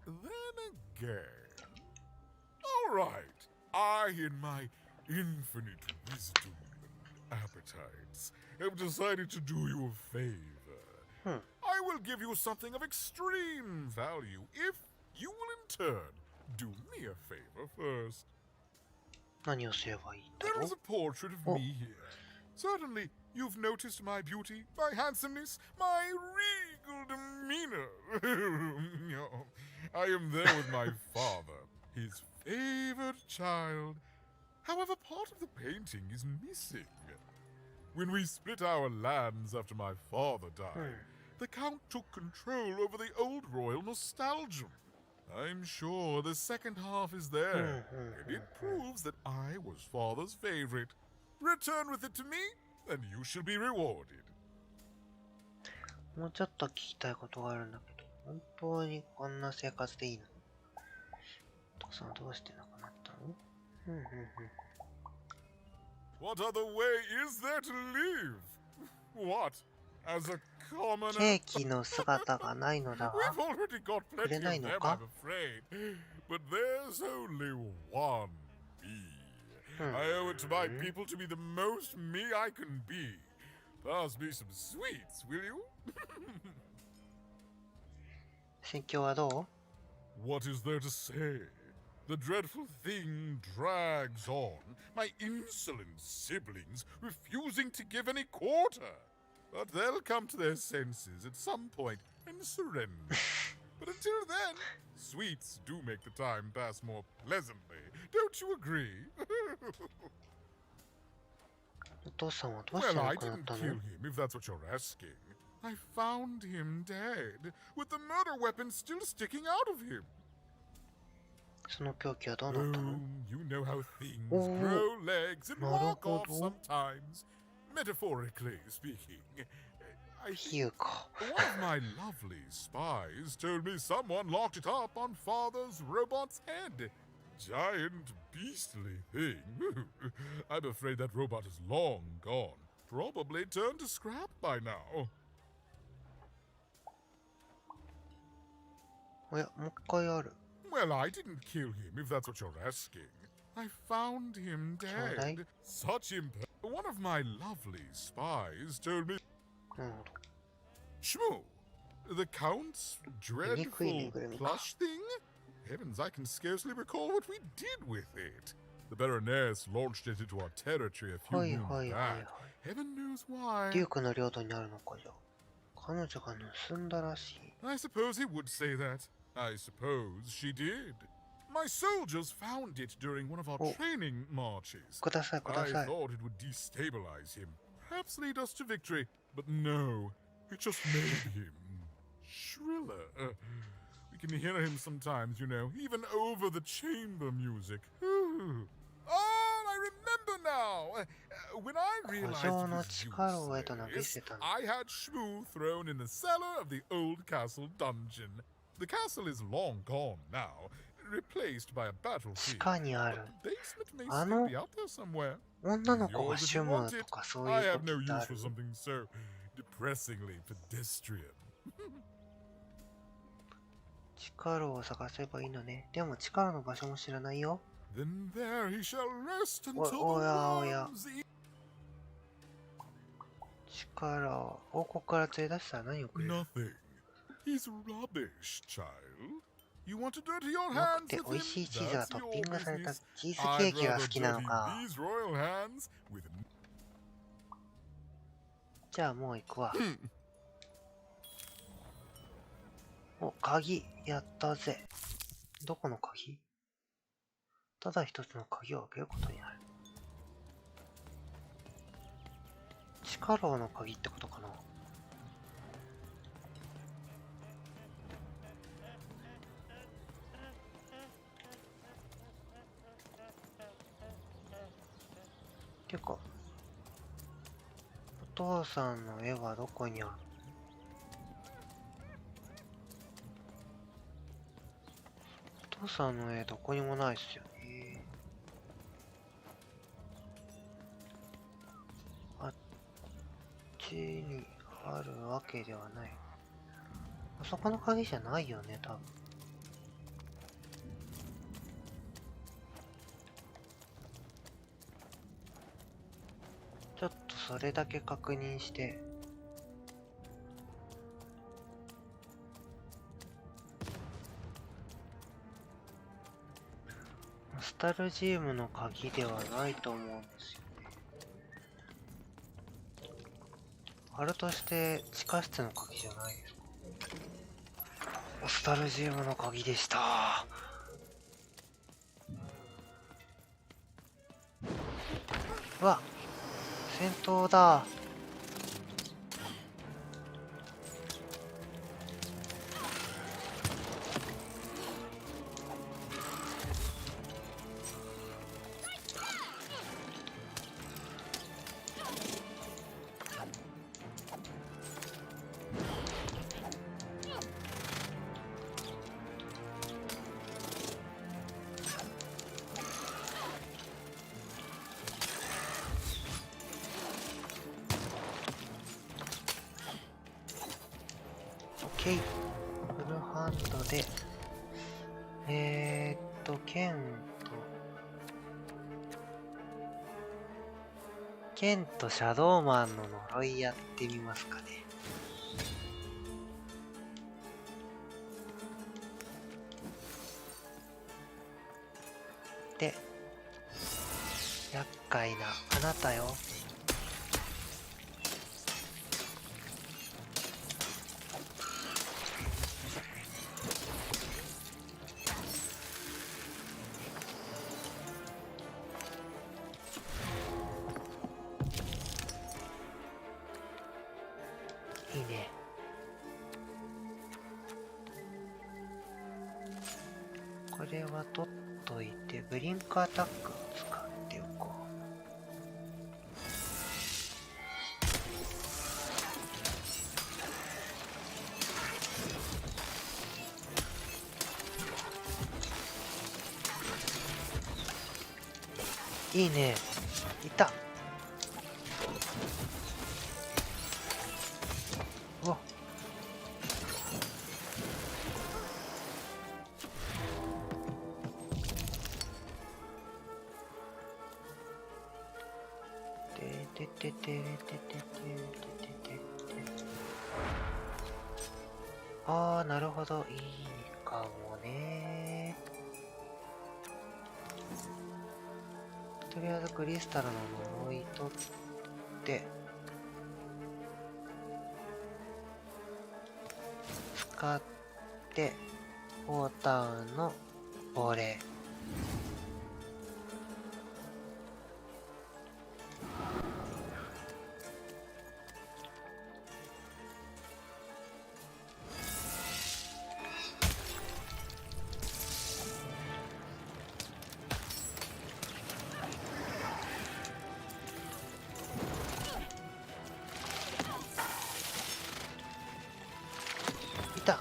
Then again. All right, I, in my infinite wisdom and appetites, have decided to do you a favor. I will give you something of extreme value if you will in turn do me a favor first. 何をすればいいんだ There ろ is う a portrait of me here. Certainly, you've noticed my beauty, my handsomeness, my regal demeanor. I am there with my father, his favored child. However, part of the painting is missing. When we split our lands after my father died, the Count took control over the old royal nostalgia. I'm sure the second half is there, and it proves that I was father's favorite. Return with it to me, and you shall be rewarded. もうちょっと聞きたいことがあるんだけど、本当にこんな生活でいいのお父さんはどうして亡くなったの What other way is there to live? What? As a commoner? ケーキの姿がないのだが We've already got くれ plenty ない of の them, か I'm afraid. But there's only one me. I owe it to my people to be the most me I can be. Pass me some sweets, will you? 心境はど What is there to say? The dreadful thing drags on, my insolent siblings refusing to give any quarter. But they'll come to their senses at some point and surrender. But until then, sweets do make the time pass more pleasantly. Don't you agree? お父さんはどうして Well, 亡 I くなっ didn't た kill の？ him, if that's what you're asking. I found him dead, with the murder weapon still sticking out of him. その凶器はどうなったの？ You know how things おー、 grow legs and なる walk ほ off ど。 sometimes, metaphorically speaking. I 比喩か。 one of my lovely spies told me someone locked it up on Father's robot's head. Giant, beastly thing. I'm afraid that robot is long gone. Probably turned to scrap by now. おや、もう一回ある。 Well, I didn't kill him, if that's what you're asking. I found him dead. Such one of my lovely spies told me... なるほど。 Shmoo! The Count's 醜いぬい dreadful ぐるみか。 plush thing? Heavens, I can scarcely recall what we did with it. The Baroness launched it into our territory a few はい moons はいはいはい back. Heaven knows why. デュークの領土にあるのかじゃあ。彼女が盗んだらしい。 I suppose he would say that. I suppose she did. My soldiers found it during one of our training marches. くださいくだ I さい。 thought it would destabilize him, perhaps lead us to victory, but no, it just made him shriller. We can hear him sometimes, you know, even over the chamber music. Oh, I remember now. When I 古 realized 城の it 地 was 下牢へと投げ useless, 捨てたの。 I had Shmoo thrown in the cellar of the old castle dungeon. The castle is long gone now, replaced by a 地 battlefield. 下にある。 The basement may あ still の be out there somewhere. 女の子が Yours if シ you ュム want と it. かそう I いう have こ no とってあ use for る？ something so depressingly pedestrian. 地下牢を探せばいいのね。でも地下牢の場所も知らないよ。 Then there he shall rest お until お the やおや。 worms eat. 地下牢。王国から連れ出したら何をくれる？ Nothing. He's rubbish, child. You want to dirty your なく hands て with 美味しい him? チーズが That's トッピン your グされた business. チーズケーキが好きなの I'd rather か。 dirty these royal hands with じゃあもう行くわ。お、鍵、やったぜ。どこの鍵？ただ一つの鍵を開けることになる。地下牢の鍵ってことかな？てか、お父さんの絵はどこにあるの？お父さんの絵どこにもないっすよね。あっちにあるわけではない。あそこの鍵じゃないよね、多分。ちょっとそれだけ確認して。ノスタルジウムの鍵ではないと思うんですよね。あるとして地下室の鍵じゃないですか。ノスタルジウムの鍵でした。うわ、戦闘だ。フルハンドで、剣とシャドウマンの呪いやってみますかね。で、厄介なあなたよ。これは取っといて、ブリンクアタックを使っておこう。いいね。いた。うわ。ててててててててて。ああ、なるほど。いいかもね。とりあえずクリスタルの呪い取って、使って、ウォータウンの亡霊。いた。よ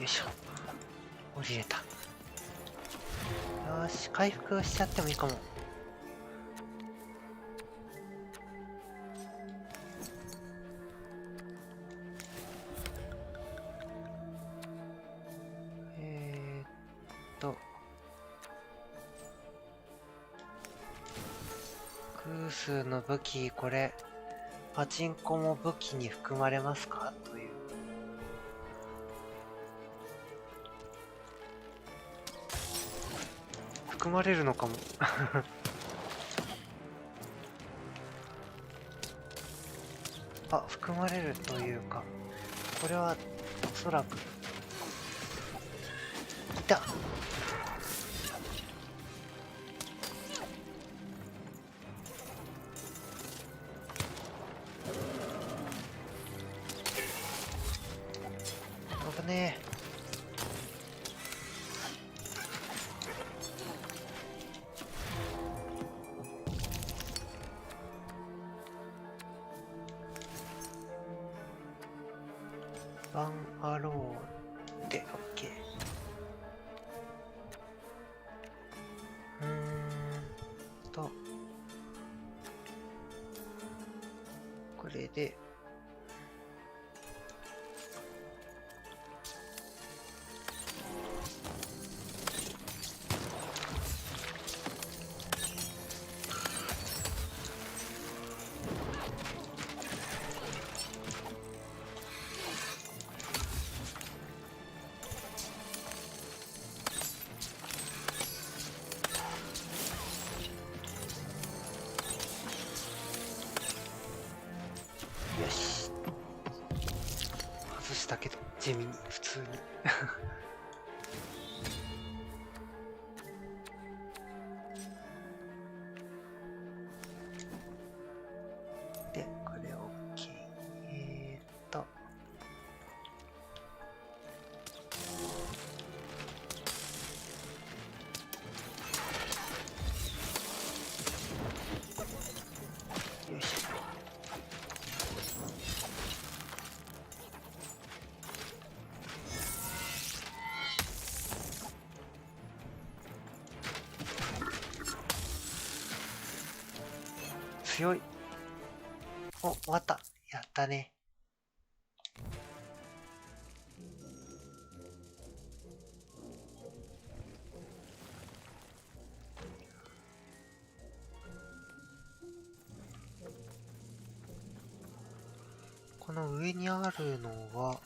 いしょ。降りれた。よーし、回復しちゃってもいいかも。空数の武器、これパチンコも武器に含まれますかという。含まれるのかも。あ、含まれるというか、これはおそらくいた。危ねえ。ワンアローで OK。これでよし。外したけど地味に普通に。でこれ OK。よいしょ。強い。お、終わった。やったね。この上にあるのは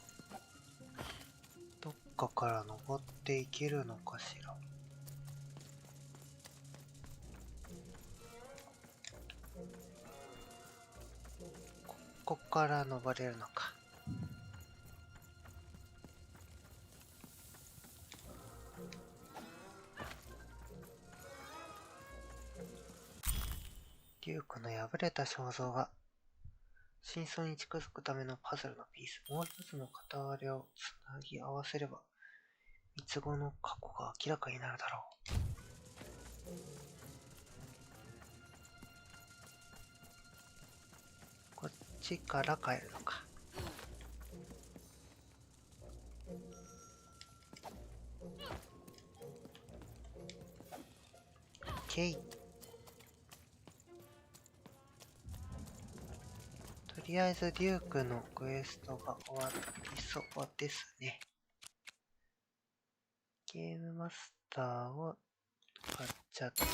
どっかから登っていけるのかしら。ここから登れるのか。デュークの破れた肖像画。真相に近づくためのパズルのピース。もう一つの片割れをつなぎ合わせれば、三つ子の過去が明らかになるだろう。こっちから帰るのか。ケイ。とりあえずデュークのクエストが終わりそうですね。ゲームマスターを買っちゃって、OK。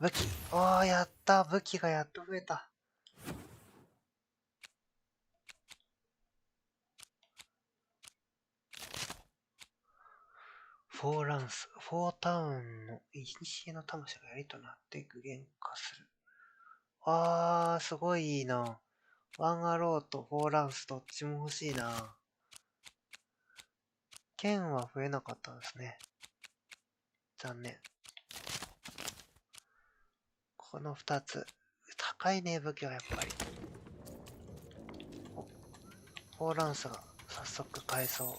武器。おー、やった。武器がやっと増えた。フォーランス。フォータウンの古の魂が槍となって具現化する。あー、すごいいいな。ワンアローとフォーランスどっちも欲しいな。剣は増えなかったですね。残念。この2つ。高いね、武器はやっぱり。フォーランスが早速買えそ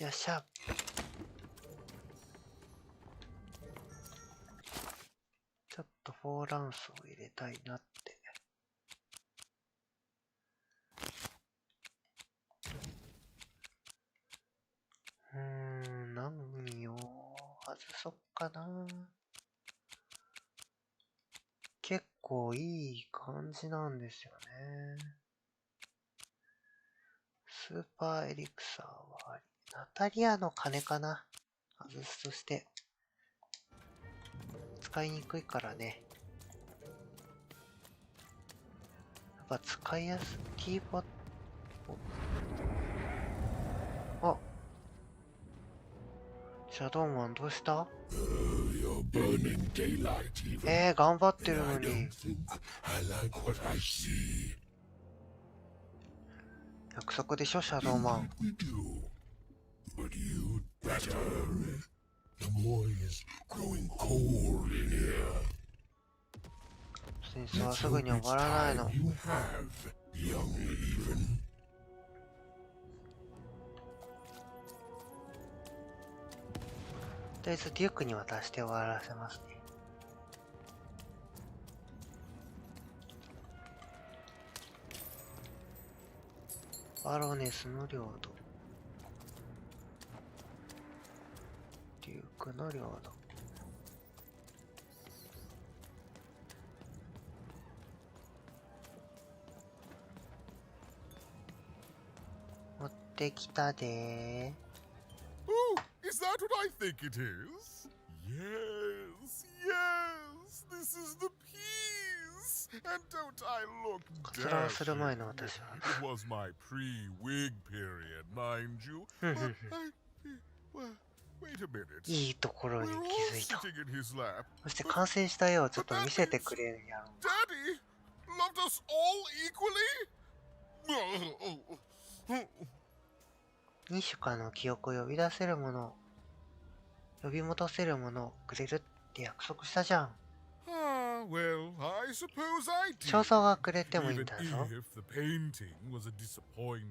う。よっしゃ。ちょっとフォーランスを入れたいなって。何を外そっかな。結構いい感じなんですよね。スーパーエリクサーはあり。ナタリアの鐘かな。外すとして。使いにくいからね。やっぱ使いやすい。ティーポット。あ、シャドウマンどうした？頑張ってるのに。約束でしょ、シャドウマン。戦争はすぐに終わらないの。とりあえずデュークに渡して終わらせますね。バロネスの領土。デュークの領土。持ってきたでー。Oh, is that what I think it is? Yes, yes, this is the piece. And don't I look dashing? It was my pre-wig period, mind you. Wait a minute. いいところに気づいた。そして完成した絵をちょっと見せてくれるんやろ。Daddy loved us all equally? ニシュカの記憶を呼び出せるもの、呼び戻せるものをくれるって約束したじゃん。Well, I suppose I did. 肖像がくれてもいいんだぞ。 Even if the painting was a disappointment.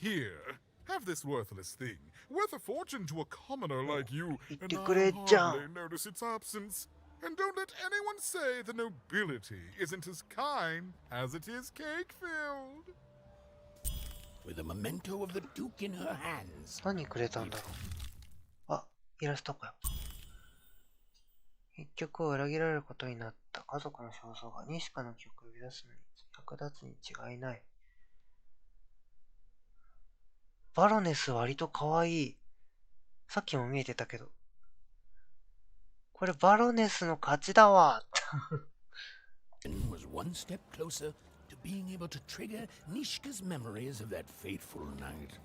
Here, have this worthless thing, worth a fortune to a commoner like you, and I'll hardly notice its absence. And don't let anyone say the nobility isn't as kind as it is cake-filled. With a memento of the Duke in her hands. 何くれたんだろう。あ、イラストかよ。結局裏切られることになった家族の肖像がニシカの記憶を呼び出すのに役立つに違いない。バロネス割と可愛い。さっきも見えてたけど。これバロネスの勝ちだわ。was one step closer to being able to trigger Nishka's memories of that fateful night.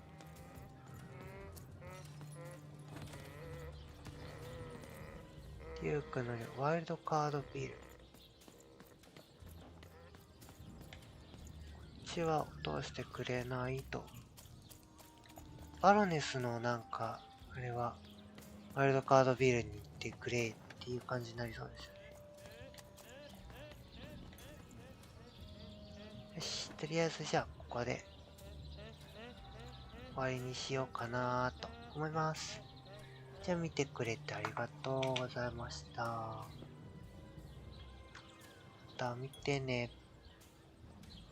デュークのワイルドカードビル。こっちは落としてくれないと。バロネスのなんか、あれは、ワイルドカードビルに行ってくれっていう感じになりそうですよね。よし、とりあえずじゃあ、ここで、終わりにしようかなと思います。じゃあ見てくれてありがとうございました。また見てね。